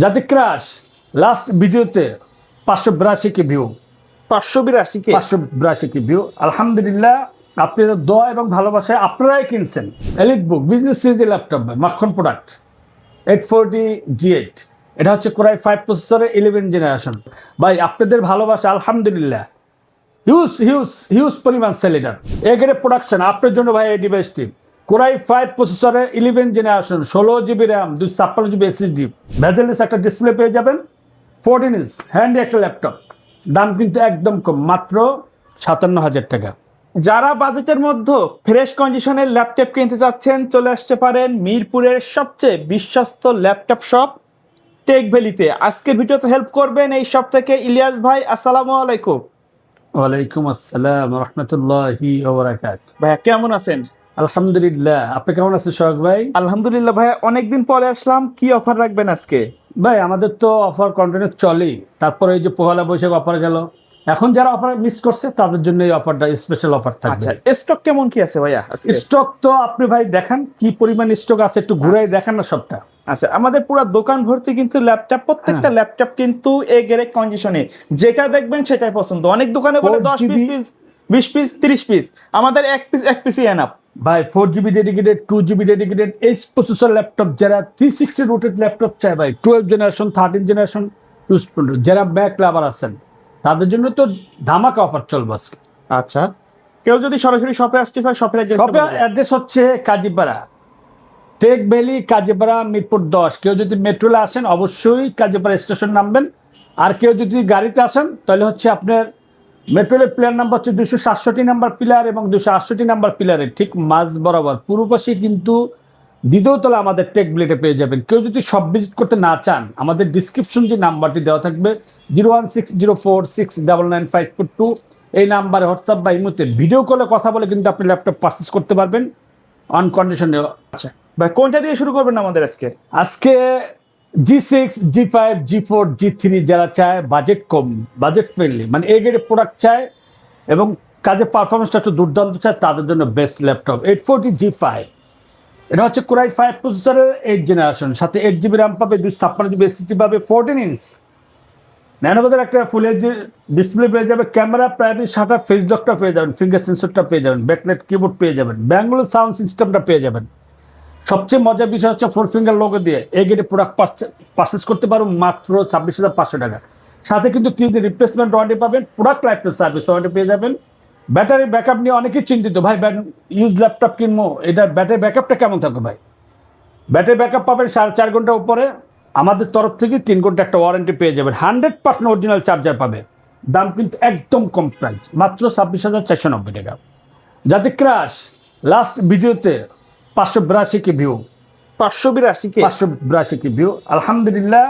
যাতে crush last ভিডিওতে 582 কে view 582 কে 582 কে view. আলহামদুলিল্লাহ, আপনাদের দোয়া এবং ভালোবাসায় আপনারাই কিনছেন এলিট বুক বিজনেস সিরিজের ল্যাপটপ মাখন প্রোডাক্ট 840G8। এটা হচ্ছে কোরাই 5 প্রসেসরের 11 জেনারেশন। ভাই আপনাদের ভালোবাসা আলহামদুলিল্লাহ হিউজ হিউজ হিউজ পরিমাণ সেল এটার এগেরে প্রোডাকশন আপনার জন্য ভাই এই ডিভাইসটি কোরাই 5 প্রসেসরের 11 generation 16GB RAM 256GB SSD bezel-less একটা ডিসপ্লে পেয়ে যাবেন 14 ইঞ্চ হ্যান্ডি একটা ল্যাপটপ। দাম কিন্তু একদম কম, মাত্র 57,000 টাকা। যারা বাজেটের মধ্যে ফ্রেশ কন্ডিশনের ল্যাপটপ কিনতে চাচ্ছেন চলে আসতে পারেন মিরপুরের সবচেয়ে বিশ্বস্ত ল্যাপটপ শপ টেক ভ্যালিতে। আজকের ভিডিওতে হেল্প করবেন এই শপ থেকে ইলিয়াস ভাই। আসসালামু আলাইকুম। ওয়ালাইকুম আসসালাম রহমতুল্লাহি ওয়া বারাকাতুহু। ভাইয়া কেমন আছেন? আলহামদুলিল্লাহ, আপনি কেমন আছেন সোহাগ ভাই? আলহামদুলিল্লাহ ভাইয়া, অনেকদিন পরে আসলাম। কি অফার রাখবেন আজকে? ভাই আমাদের তো অফার কন্টিনিউ চলেই, তারপরে এই যে পহেলা বৈশাখ অফার গেল, এখন যারা অফার মিস করছে তাদের জন্য এই অফারটা স্পেশাল অফার থাকবে। আচ্ছা, স্টক কেমন কি আছে ভাইয়া আজকে? স্টক তো আপনি ভাই দেখান কি পরিমাণ স্টক আছে, একটু ঘুরাই দেখান না সবটা। আচ্ছা, আমাদের পুরো দোকান ভর্তি কিন্তু ল্যাপটপ, প্রত্যেকটা ল্যাপটপ কিন্তু এ গ্রেড কন্ডিশনে, যেটা দেখবেন সেটাই পছন্দ। অনেক দোকানে বলে 10 পিস 20 পিস 30 পিস, আমাদের এক পিসই এনাফ ভাই। 4GB dedicated 2GB dedicated H processor laptop, যারা 360 রোটেড ল্যাপটপ চায় ভাই, 12 জেনারেশন 13 জেনারেশন যারা ব্যাক লাভার আছেন তাদের জন্য তো ধামাকা অফার চলবে আজকে। আচ্ছা, কেউ যদি সরাসরি শপে আসতে চায়, শপের অ্যাড্রেস হচ্ছে কাজীপাড়া, টেক ভ্যালি, কাজীপাড়া, মিরপুর 10। কেউ যদি মেট্রোলে আসেন অবশ্যই কাজীপাড়া স্টেশন নামবেন। আর কেউ যদি গাড়িতে আসেন তাহলে হচ্ছে আপনার মেট্রোলের প্লেয়ার নাম্বার হচ্ছে 267 নাম্বার পিলার এবং 268 নাম্বার পিলারের ঠিক মাঝ বরাবর পূর্ব পাশে কিন্তু দ্বিতীয় তলা আমাদের টেক ভ্যালিতে পেয়ে যাবেন। কেউ যদি সব ভিজিট করতে না চান, আমাদের ডিসক্রিপশন যে নাম্বারটি দেওয়া থাকবে 01604699542, এই নাম্বারে হোয়াটসঅ্যাপ বা ইমোতে ভিডিও কলে কথা বলে কিন্তু আপনি ল্যাপটপ পারচেজ করতে পারবেন অন কন্ডিশনে। আচ্ছা ভাই, কোনটা দিয়ে শুরু করবেন আমাদের আজকে? আজকে G6, G5, G4, G3 যারা চায় বাজেট কম, বাজেট ফ্রেন্ডলি, মানে এই গ্রেডের প্রোডাক্ট চায় এবং কাজের পারফরমেন্সটা একটু দুর্দান্ত চায়, তাদের জন্য বেস্ট ল্যাপটপ 840G5। এটা হচ্ছে কোরাই 5 প্রসেসরের 8 জেনারেশন, সাথে 8GB র্যাম পাবে, 256GB SSD পাবে, 14 ইঞ্চ ন্যানোভেজের একটা ফুল এইচডি ডিসপ্লে পেয়ে যাবে, ক্যামেরা প্রাইভেট শাটার ফেস লকটা পেয়ে যাবেন, ফিঙ্গার সেন্সরটা পেয়ে যাবেন, ব্যাকলাইট কিবোর্ড পেয়ে যাবেন, ব্যাঙ্গালোর সাউন্ড সিস্টেমটা পেয়ে যাবেন। সবচেয়ে মজার বিষয় হচ্ছে 4 ফিঙ্গার লোগো দিয়ে এই গ্রেডের প্রোডাক্ট পারচেস করতে পারবেন মাত্র 26,500 টাকা। সাথে কিন্তু 3 দিন রিপ্লেসমেন্ট ওয়ারেন্টি পাবেন, product life time service warranty পেয়ে যাবেন। ব্যাটারি ব্যাকআপ নিয়ে অনেকেই চিন্তিত, ভাই ইউজ ল্যাপটপ কিনবো, এটার ব্যাটারি ব্যাকআপটা কেমন থাকবে ভাই? ব্যাটারি ব্যাকআপ পাবেন 4.5 ঘন্টার উপরে। আমাদের তরফ থেকে 3 ঘন্টা একটা ওয়ারেন্টি পেয়ে যাবেন, 100% অরিজিনাল চার্জার পাবে। দাম কিন্তু একদম কম প্রাইস, মাত্র 26,490 টাকা। যাতে ক্রাশ লাস্ট ভিডিওতে 582 কে ভিউ 582 কে 582 কে ভিউ। আলহামদুলিল্লাহ,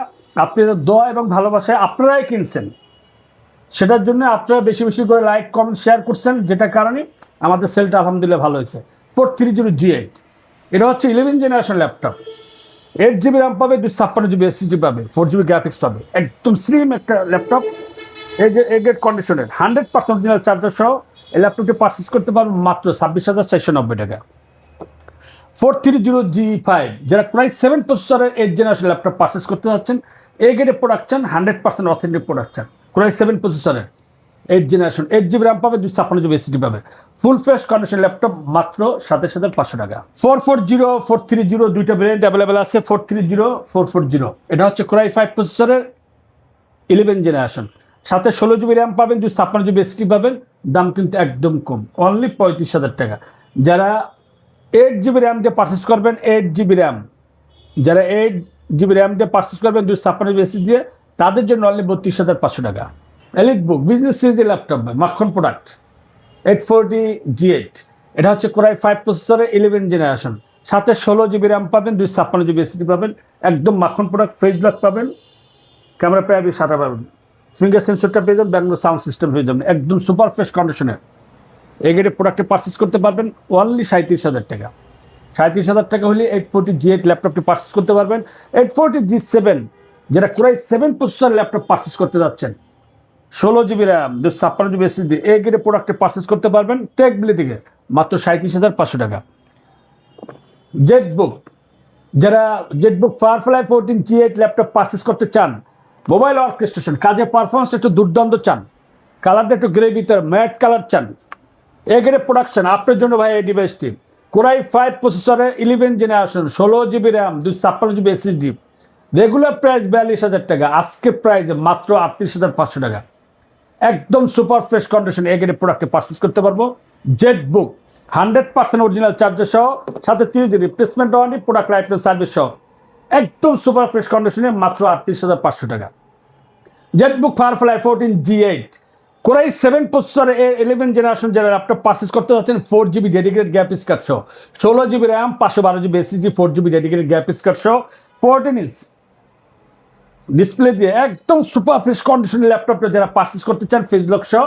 আপনাদের দোয়া এবং ভালোবাসায় আপনারাই কিনছেন, সেটার জন্য আপনারা বেশি বেশি করে লাইক কমেন্ট শেয়ার করছেন, যেটা কারণে আমাদের সেলটা আলহামদুলিল্লাহ ভালো হয়েছে। 430G8, এটা হচ্ছে 11 জেনারেশন ল্যাপটপ, 8GB র্যাম পাবে, 256GB SSD পাবে, 4GB গ্রাফিক্স পাবে, একদম স্লিম একটা ল্যাপটপ এই গ্রেড কন্ডিশনের 100% অরিজিনাল চার্জার সহ এই ল্যাপটপটি পারচেস করতে পারবেন মাত্র 26,490 টাকা। 430G5 যারা প্রায় 7 প্রসেসরের 8 জেনারেশন ল্যাপটপ পারচেস করতে যাচ্ছেন, এই গ্রেডের প্রোডাকশন 100% অথেন্টিক প্রোডাকশন, প্রায় 7 প্রসেসরের 8 জেনারেশন, 8GB র্যাম পাবে, 256GB SSD পাবে, ফুল ফ্রেশ কন্ডিশন ল্যাপটপ মাত্র 27,500 টাকা। 440 430 দুইটা ভেরিয়েন্ট অ্যাভেলেবেল আছে। 430 440 এটা হচ্ছে কোরাই 5 প্রসেসরের 11 জেনারেশন, সাথে 16GB র্যাম পাবেন, 256GB SSD পাবেন। দাম কিন্তু একদম কম, অনলি 35,000 টাকা। যারা 8GB র্যাম দিয়ে পারচেস করবেন, 8GB র্যাম, যারা 8GB র্যাম দিয়ে পারচেস করবেন 256GB SSD দিয়ে, তাদের জন্য অনলি 32,500 টাকা। এলিট বুক বিজনেস সিরিজের ল্যাপটপ মাখন প্রোডাক্ট 840G8, এটা হচ্ছে কোরাই 5 প্রসেসরের 11 জেনারেশন, সাথে 16GB র্যাম পাবেন, 256GB SSD পাবেন, একদম মাখন প্রোডাক্ট, ফেস লক পাবেন, ক্যামেরা প্রাইভেট শাটার পাবেন, ফিঙ্গার সেন্সরটা পেয়ে যাবেন, ব্যাঙ্গালোর সাউন্ড সিস্টেম পেয়ে যাবেন, একদম সুপার ফ্রেশ কন্ডিশনের এই গ্রেডের প্রোডাক্টে পারচেস করতে পারবেন অনলি 37,000 টাকা। 37,000 টাকা হলে 840G8 ল্যাপটপটি পারচেস করতে পারবেন। 840G7 যারা কোরাই 7 প্রসেসর ল্যাপটপ পারচেস করতে যাচ্ছেন, 16GB র্যাম, 256GB SSD এই গ্রেডের প্রোডাক্টে পারচেস করতে পারবেন টেক ভ্যালি থেকে মাত্র 37,500 টাকা। জেট বুক যারা Jetbook firefly 14 G8 laptop purchase করতে চান, মোবাইল অর্কেস্ট্রেশন কাজে পারফরমেন্স একটু দুর্দান্ত চান, কালারটা একটু গ্রে ভিতর ম্যাট কালার চান, এ গ্রেড প্রোডাকশন আপনার জন্য ভাই এই ডিভাইসটি। কোরাই 5 প্রসেসরের 11 generation, 16 GB RAM, 256 GB SSD, regular price 42,000 টাকা, আজকে প্রাইস মাত্র 38,500 টাকা। একদম super fresh condition A grade প্রোডাক্টে পারচেস করতে পারবো। জেটবুক 100% অরিজিনাল চার্জার সহ, সাথে 30 দিন replacement warranty, product life service সহ, একদম সুপার ফ্রেশ কন্ডিশনে মাত্র 38,500 টাকা। জেটবুক ফায়ারফ্লাই 14 G8 কোরাই 7 প্রসেসরের 11 জেনারেশন যারা ল্যাপটপ পারচেস করতে যাচ্ছেন, 4 GB ডেডিকেটেড গ্রাফিক্স কার্ড সহ, 16 GB RAM, 512 GB SSD, 4 GB dedicated graphics card সহ, 14 ইঞ্চ ডিসপ্লে দিয়ে একদম সুপার ফ্রেশ কন্ডিশনের ল্যাপটপটা যারা পারচেস করতে চান, ফেস লক সহ,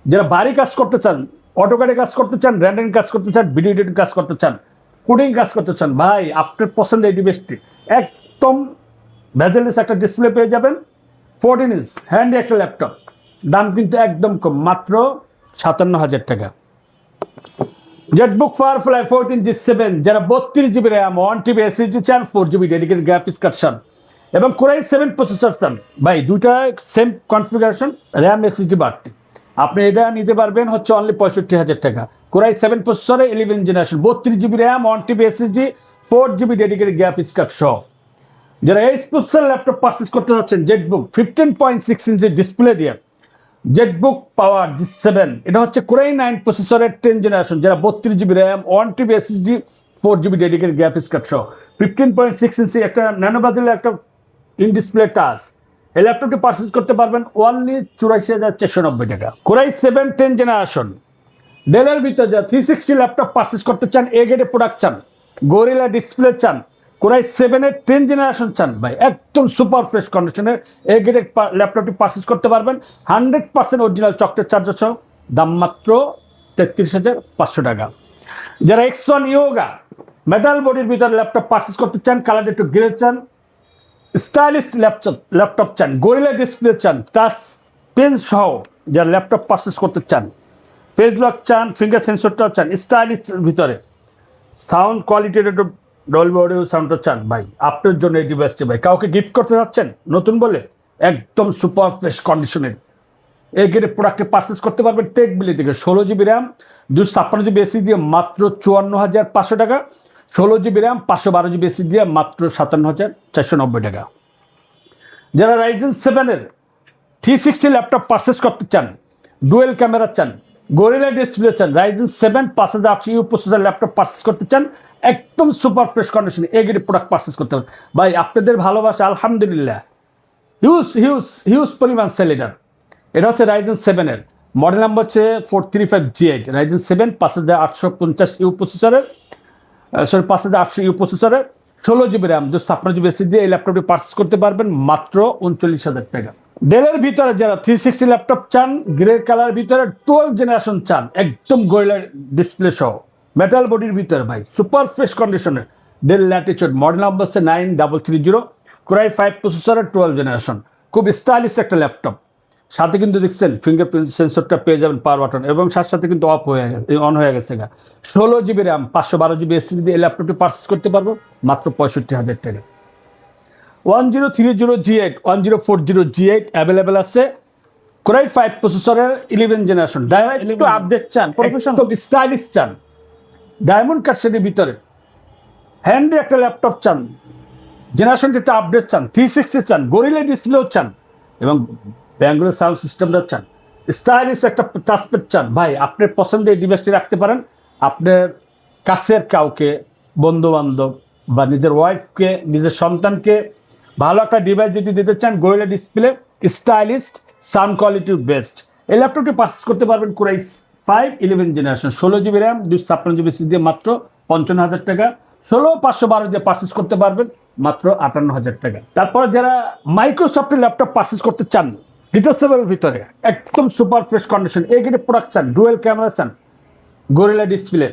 যারা বাড়ি কাজ করতে চান, অটোকারে কাজ করতে চান, র্যান্ডেন কাজ করতে চান, ভিডিও এডিটিং কাজ করতে চান, কোডিং কাজ করতে চান, ভাই আপনার পছন্দের এই ডিভাইসটি একদম ভেজেলেস একটা ডিসপ্লে পেয়ে যাবেন। 14 ইঞ্চ হ্যান্ডি একটা ল্যাপটপ, দাম কিন্তু একদম কম, মাত্র 57,000 টাকা। জেটবুক ফায়ারফ্লাই 14 G7 যারা 32 GB র্যাম, 1 TB SSD চান, 4 GB ডেডিকেটেড গ্রাফিক্স কার্ড চান এবং কোরাই 7 প্রসেসর চান, ভাই দুইটা সেম কনফিগারেশন, র্যাম SSD বাড়তি, আপনি এটা নিতে পারবেন হচ্ছে অনলি 65,000 টাকা। কোরাই 7 প্রসেসরে 11 generation, 32 GB RAM, 1 TB SSD, 4 GB dedicated graphics card সহ। যারা এই প্রসেসর ল্যাপটপ পারচেস করতে যাচ্ছেন, জেটবুক 15.6 ইঞ্চের ডিসপ্লে দিয়ে জেটবুক পাওয়ার G7, এটা হচ্ছে কোরাই 9 প্রসেসরের 10 জেনারেশন, যারা 32 GB RAM, 1 TB SSD, 4 GB dedicated graphics card সহ, 15.6 ইঞ্চি একটা ন্যানো বাজেলের একটা ইন ডিসপ্লে টাচ, এই ল্যাপটপটি পারচেস করতে পারবেন অনলি 84,490 টাকা। কোরাই 7 10 জেনারেশন ডেলের ভিতর যা 360 ল্যাপটপ পারচেস করতে চান, এ গ্রেডের প্রোডাক্ট চান, গরিলা ডিসপ্লে চান, কোরাই 7 10 জেনারেশন চান, ভাই একদম সুপার ফ্রেশ কন্ডিশনের এ গ্রেডের ল্যাপটপটি পারচেস করতে পারবেন 100% অরিজিনাল চকলেট চার্জার সহ, দাম মাত্র 33,500 টাকা। যারা X1 ইয়োগা মেটাল বডির ভিতরে ল্যাপটপ পারচেস করতে চান, কালার একটু গ্রে চান, স্টাইলিশ ল্যাপটপ চান, গরিলা ডিসপ্লে চান, টাচ পেন সহ যারা ল্যাপটপ পারচেস করতে চান, ফেস লক চান, ফিঙ্গার সেন্সরটাও চান, স্টাইলিশ ভিতরে সাউন্ড কোয়ালিটির একটু ডলবি অডিও সাউন্ডটা চান, ভাই আপনার জন্য এই ডিভাইসটি, ভাই কাউকে গিফট করতে যাচ্ছেন নতুন বলে, একদম সুপার ফ্রেশ কন্ডিশনের এই গ্রেডের প্রোডাক্টে পারচেস করতে পারবেন টেকবিলি থেকে। 16 GB র্যাম, 256 GB SSD দিয়ে মাত্র 54,500 টাকা, 16 GB র্যাম, 512 GB SSD দিয়ে মাত্র 57,490 টাকা। যারা রাইজেন 7-এর 360 ল্যাপটপ পারচেস করতে চান, ডুয়েল ক্যামেরা চান, গরিলা ডিসপ্লে চান, Ryzen 7 5800U processor laptop purchase করতে চান, একদম সুপার ফ্রেশ কন্ডিশনে এই গ্রেডের প্রোডাক্ট পারচেস করতে হবে, ভাই আপনাদের ভালোবাসা আলহামদুলিল্লাহ হিউজ হিউজ হিউজ পরিমাণ সেল এটার। এটা হচ্ছে রাইজেন 7-এর মডেল নাম্বার হচ্ছে 435 G8, রাইজেন 7 5850U প্রসেসরের, 5800U প্রসেসরের, 16 GB র্যাম, 256 GB SSD দিয়ে এই ল্যাপটপটি পারচেস করতে পারবেন মাত্র 39,000 টাকা। ডেলের ভিতরে যারা 360 ল্যাপটপ চান, গ্রে কালার ভিতরে 12 জেনারেশন চান, একদম গরিলা ডিসপ্লে সহ, মেটাল বডির ভিতরে, ভাই সুপার ফ্রেশ কন্ডিশনের ডেল ল্যাটিটিউড মডেল নাম্বার হচ্ছে 9330, কোরাই 5 প্রসেসরের 12 জেনারেশন, খুব স্টাইলিশ একটা ল্যাপটপ, সাথে কিন্তু দেখছেন ফিঙ্গারপ্রিন্ট সেন্সরটা পেয়ে যাবেন পাওয়ার বাটন, এবং সাথে কিন্তু অন হয়ে গেছে। 16 GB র্যাম, 512 GB SSD দিয়ে এই ল্যাপটপটি পারচেস করতে পারবো মাত্র 65,000 টাকা। 1030 G8, 1040 G8 অ্যাভেলেবেল আছে, কোরাই 5 প্রসেসরের 11 জেনারেশন, একটু আপডেট চান, প্রফেশনাল স্টাইলিশ চান, ডায়মন্ড কাটসেটের ভিতরে হ্যান্ডি একটা ল্যাপটপ চান, জেনারেশনটা একটা আপডেট চান, 360 চান, গরিলা ডিসপ্লেও চান এবং ব্যাঙ্গলোর সাউন্ড সিস্টেমটা চান, স্টাইলিশ একটা টাচপ্যাড চান, ভাই আপনার পছন্দের এই ডিভাইসটি রাখতে পারেন। আপনার কাছের কাউকে, বন্ধু বান্ধব বা নিজের ওয়াইফকে, নিজের সন্তানকে ভালো একটা ডিভাইস যদি দিতে চান, gorilla display, stylish, sound quality best, এই ল্যাপটপটি পারচেস করতে পারবেন core i 5 11 generation, 16 GB RAM, 256 GB SSD দিয়ে মাত্র 55,000 টাকা, 16512 দিয়ে পারচেস করতে পারবেন মাত্র 58,000 টাকা। তারপর যারা মাইক্রোসফটের ল্যাপটপ পারচেস করতে চান, ডিটেচেবল ভিতরে একদম সুপার ফ্রেশ কন্ডিশন এই গ্রেডের প্রোডাক্ট চান, ডুয়েল ক্যামেরা চান, গরিলা ডিসপ্লে,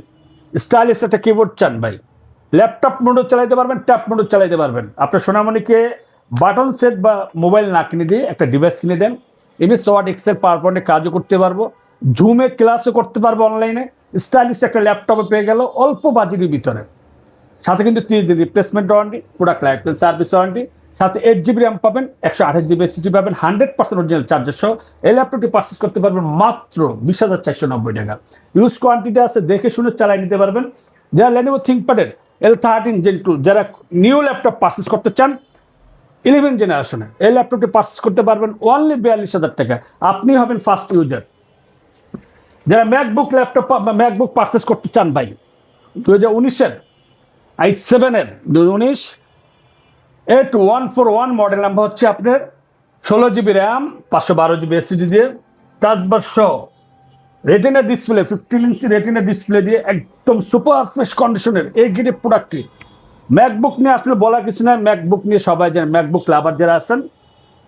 স্টাইলিশ একটা কিবোর্ড চান, ভাই ল্যাপটপ মোডও চালাইতে পারবেন, ট্যাব মোডও চালাইতে পারবেন। আপনার সোনামণিকে বাটন সেট বা মোবাইল না কিনে দিয়ে একটা ডিভাইস কিনে দেন, এমএস ওয়ার্ড, এক্সেল, পাওয়ার পয়েন্টে কাজও করতে পারবো, জুমে ক্লাসও করতে পারবো অনলাইনে, স্টাইলিশ একটা ল্যাপটপে পেয়ে গেল অল্প বাজেটের ভিতরে। সাথে কিন্তু 30 দিন replacement warranty, product life time service warranty, সাথে 8 GB র্যাম পাবেন, 128 GB SSD পাবেন, 100% অরিজিনাল চার্জার সহ এই ল্যাপটপটি পারচেস করতে পারবেন মাত্র 20,490 টাকা। ইউজ কোয়ান্টিটি আছে, দেখে শুনে চালাই নিতে পারবেন। যারা Lenovo ThinkPad-এর L13 Gen 2 যারা নিউ ল্যাপটপ পারচেস করতে চান 11 জেনারেশনের, এই ল্যাপটপটি পারচেস করতে পারবেন অনলি 42,000 টাকা। আপনি হবেন ফার্স্ট ইউজার। যারা ম্যাকবুক পারচেস করতে চান ভাই 2019-এর i7-এর 2019 8141 মডেল নাম্বার হচ্ছে আপনার 16 GB র্যাম 512 GB SSD দিয়ে টাচবার সহ রেটিনা ডিসপ্লে 15 ইঞ্চি রেটিনা ডিসপ্লে দিয়ে একদম সুপার ফ্রেশ কন্ডিশনের এই গ্রেডের প্রোডাক্টটি। ম্যাকবুক নিয়ে আসলে বলা কিছু নয়, ম্যাকবুক নিয়ে সবাই জানেন, ম্যাকবুক লাভার যারা আছেন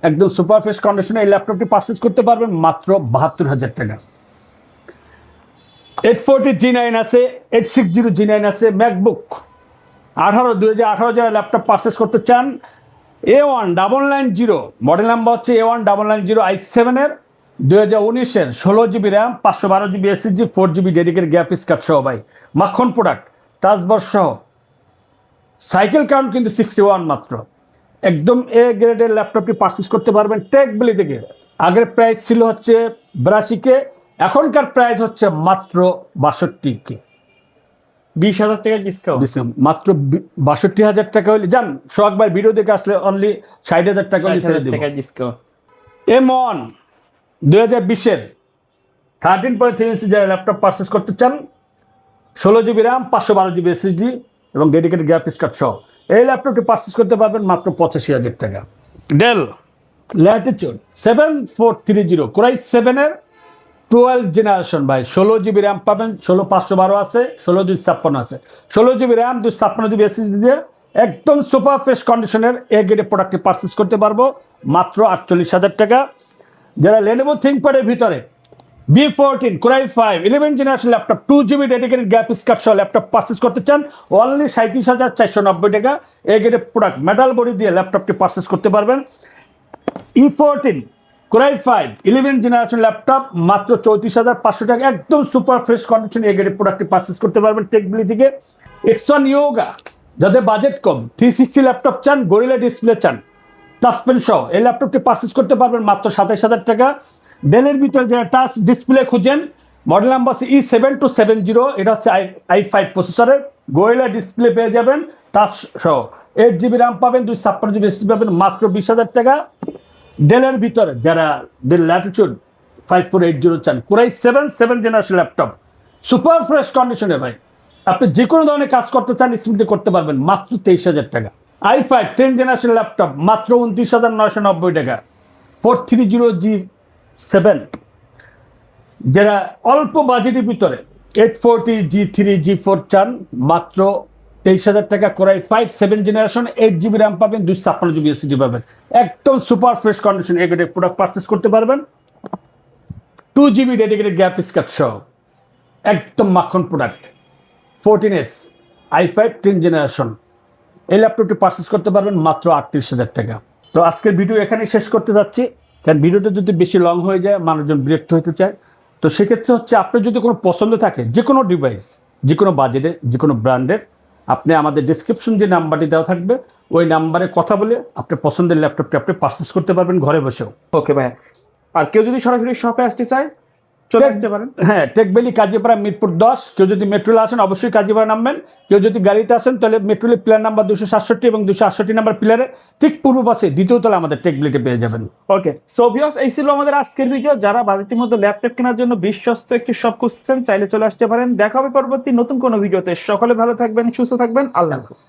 একদম সুপার ফ্রেশ কন্ডিশনে এই ল্যাপটপটি পারচেস করতে পারবেন মাত্র 72,000 টাকা। 840 G9 আছে, 860 G9 আছে। ম্যাকবুক 2018 যারা ল্যাপটপ পারচেস করতে চান A1990 মডেল নাম্বার হচ্ছে A1990 i7-এর 2019-এর 16 GB RAM 512 GB SSD 4 GB dedicated graphics card সহ ভাই মাখন প্রোডাক্ট, টাচবার সহ। সাইকেল কাউন্ট কিন্তু 61 মাত্র। একদম এ গ্রেডের ল্যাপটপটি পারচেস করতে পারবেন টেকবেলি থেকে। আগের প্রাইস ছিল হচ্ছে 82K, এখনকার প্রাইস হচ্ছে মাত্র 62K। 20,000 টাকা ডিসকাউন্ট মাত্র 62,000 টাকা হলে যান সোহাগ ভাই ভিডিও দেখে আসলে অনলি 60,000 টাকা হলে ছেড়ে দেব। ডিসকাউন্ট M1 2020-এর 13.3 ইঞ্চি যারা ল্যাপটপ পারচেস করতে চান 16 GB র্যাম 512 GB SSD এবং ডেডিকেটেড গ্রাফিক্স কার্ড সহ এই ল্যাপটপটি পারচেস করতে পারবেন মাত্র 85,000 টাকা। ডেল ল্যাটিটিউড 7430 কোরাই 7-এর 12 জেনারেশন ভাই 16 GB র্যাম পাবেন, 16512 আছে, 16256 আছে, 16 GB র্যাম 256 GB SSD দিয়ে একদম সুপার ফ্রেশ কন্ডিশনের এ গ্রেডের প্রোডাক্টটি পারচেস করতে পারবো মাত্র 48,000 টাকা। যারা Lenovo ThinkPad-এর ভিতরে B14 Core i5 11 generation laptop 2 GB dedicated graphics card সহ ল্যাপটপ পারচেস করতে চান অনলি 37,490 টাকা। এই গ্রেডের প্রোডাক্ট মেটাল বডি দিয়ে ল্যাপটপটি পারচেস করতে পারবেন। E14 Core i5 11 generation laptop মাত্র 34,500 টাকা, একদম সুপার ফ্রেশ কন্ডিশন এই গ্রেডের প্রোডাক্টটি পারচেস করতে পারবেন টেকবিলি থেকে। X1 Yoga যাদের বাজেট কম 360 ল্যাপটপ চান, গরিলা ডিসপ্লে চান, টাচপেন সহ এই ল্যাপটপটি পারচেস করতে পারবেন মাত্র 27,000 টাকা। ডেলের ভিতরে যারা টাচ ডিসপ্লে খুঁজেন মডেল নাম্বার হচ্ছে E7270, এটা হচ্ছে i5 প্রসেসরের গরিলা ডিসপ্লে পেয়ে যাবেন টাচ সহ 8 GB র্যাম পাবেন, 256 GB SSD পাবেন মাত্র 20,000 টাকা। ডেলের ভিতরে যারা ডেল ল্যাটিটিউড 5480 চান Core i7 7 generation laptop super fresh কন্ডিশনে ভাই আপনি যে কোনো ধরনের কাজ করতে চান স্পিডে করতে পারবেন মাত্র 23,000 টাকা। i5 10 জেনারেশন ল্যাপটপ মাত্র 29,990 টাকা। 430G7 যারা অল্প বাজেটের ভিতরে 840 G3 G4 চান মাত্র 23,000 টাকা। Core i5 7 generation 8 GB RAM পাবেন, 256 GB SSD পাবেন, একদম সুপার ফ্রেশ কন্ডিশন এই গ্রেডের প্রোডাক্ট পারচেস করতে পারবেন 2 GB ডেডিকেটেড গ্রাফিক্স কার্ড সহ একদম মাখন প্রোডাক্ট। 14S i5 10 জেনারেশন এই ল্যাপটপটি পারচেস করতে পারবেন মাত্র 38,000 টাকা। তো আজকের ভিডিও এখানে শেষ করতে যাচ্ছি, কারণ ভিডিওটা যদি বেশি লং হয়ে যায় মানুষজন বিরক্ত হতে চায়। তো সেক্ষেত্রে হচ্ছে আপনার যদি কোনো পছন্দ থাকে যে কোনো ডিভাইস যে কোনো বাজেটে যে কোনো ব্র্যান্ডের, আপনি আমাদের ডিসক্রিপশন যে নাম্বারটি দেওয়া থাকবে ওই নাম্বারে কথা বলে আপনার পছন্দের ল্যাপটপটি আপনি পারচেস করতে পারবেন ঘরে বসেও। ওকে ভাই, আর কেউ যদি সরাসরি শপে আসতে চায় চলে আসতে পারেন। হ্যাঁ, টেকবেলি কাজীপাড়া মিরপুর 10। কেউ যদি মেট্রোলে আসেন অবশ্যই কাজীপাড়া নামবেন, কেউ যদি গাড়িতে আসেন তাহলে মেট্রোলে পিলার নাম্বার 267 এবং 268 নাম্বার পিলারে ঠিক পূর্ব পাশে দ্বিতীয় তলা আমাদের টেকবেলিতে পেয়ে যাবেন। ওকে সো ভিউয়ার্স, এই ছিল আমাদের আজকের ভিডিও। যারা বাজেটের মধ্যে ল্যাপটপ কেনার জন্য বিশ্বস্ত একটি শপ খুঁজছেন চাইলে চলে আসতে পারেন। দেখা হবে পরবর্তী নতুন কোনো ভিডিওতে। সকলে ভালো থাকবেন, সুস্থ থাকবেন, আল্লাহ হাফেজ।